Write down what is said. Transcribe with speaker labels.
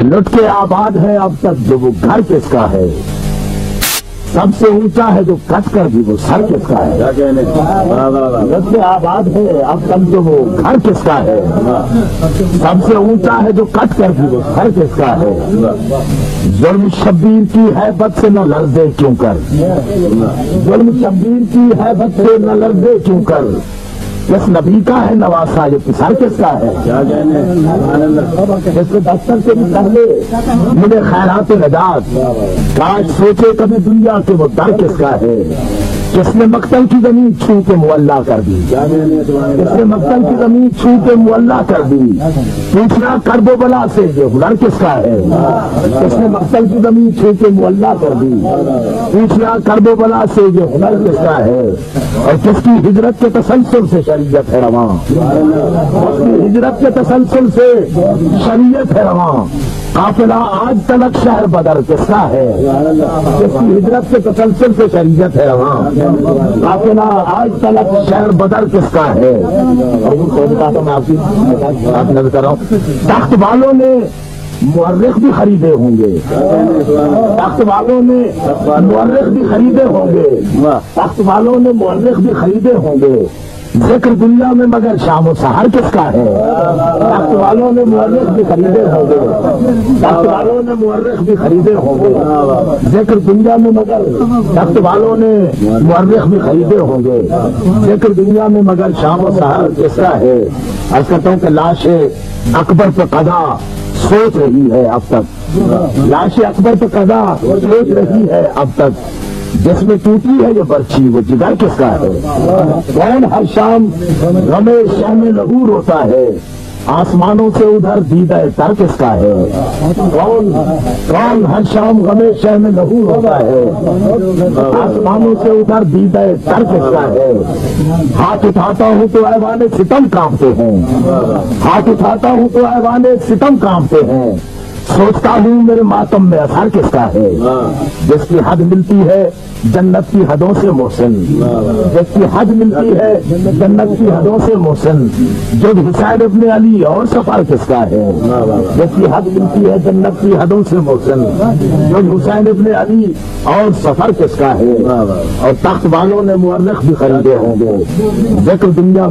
Speaker 1: لٹ کے آباد ہے اب تک جو وہ گھر کس کا ہے، سب سے اونچا ہے جو کٹ کر بھی وہ سر کس کا ہے۔ لٹ کے آباد ہے اب تک جو وہ گھر کس کا ہے، سب سے اونچا ہے جو کٹ کر بھی وہ سر کس کا ہے۔ ظلم شبیر کی ہیبت سے نہ لرزے کیوں کر، ظلم شبیر کی ہیبت سے نہ لرزے کیوں کر، کس نبی کا ہے نواسا یہ سر کس کا ہے۔ جس کے دفتر سے بھی پہلے مجھے خیرات نجات، کاش سوچے کبھی دنیا کے وہ در کس کا ہے، جس نے مقتل کی زمین چھو کے معلّہ کر دی، جس نے مقتل کی زمین چھو کے معلّہ کر دی، پوچھنا کرب و بلا سے یہ ہنر کس کا ہے، جس نے مقتل کی زمین چھو کے معلّہ کر دی، پوچھنا کرب و بلا سے یہ ہنر کس کا ہے، اور کس کی ہجرت کے تسلسل سے شریعت ہے رواں، اس کی ہجرت کے تسلسل سے شریعت ہے رواں، قافلہ آج تلک شہر بدر کس کا ہے، جس کی ہجرت کے تسلسل سے شریعت ہے رواں، قافلہ آج تلک شہر بدر کس کا ہے۔ میں آپ نظر کر رہا ہوں، تخت والوں نے مورخ بھی خریدے ہوں گے، تخت والوں نے مورخ بھی خریدے ہوں گے، تخت والوں نے مورخ بھی خریدے ہوں گے، ذکر دنیا میں مگر شام و سحر کس کا ہے۔ تخت والوں نے مورخ بھی خریدے ہوں گے، تخت والوں نے مورخ بھی خریدے ہوں گے، ذکر دنیا میں مگر تخت والوں نے مورخ بھی خریدے ہوں گے، ذکر دنیا میں مگر شام و سحر کس کا ہے۔ عرض کرتا ہوں کہ لاش اکبر پہ قضا سوچ رہی ہے اب تک، لاش اکبر پہ قضا سوچ رہی ہے اب تک، جس میں ٹوٹی ہے یہ برچھی وہ جگر کس کا ہے۔ کون ہر شام غم شہم لہو روتا ہے، آسمانوں سے ادھر دیدہ تر کس کا ہے۔ کون ہر شام غم شہم لہو روتا ہے، آسمانوں سے ادھر دیدہ تر کس کا ہے۔ ہاتھ اٹھاتا ہوں تو ایوان ستم کانپتے ہیں، ہاتھ اٹھاتا ہوں تو ایوان ستم کانپتے ہیں، سوچتا ہوں میرے ماتم میں اثر کس کا ہے۔ جس کی حد ملتی ہے جنت کی حدوں سے محسن، جس کی حد ملتی ہے جنت کی حدوں سے محسن، جب حسین ابن علی اور سفر کس کا ہے۔ جس کی حد ملتی ہے جنت کی حدوں سے محسن، جب حسین ابن علی اور سفر کس کا ہے، اور تخت والوں نے مورخ بھی خریدے ہوں گے، ذکر دنیا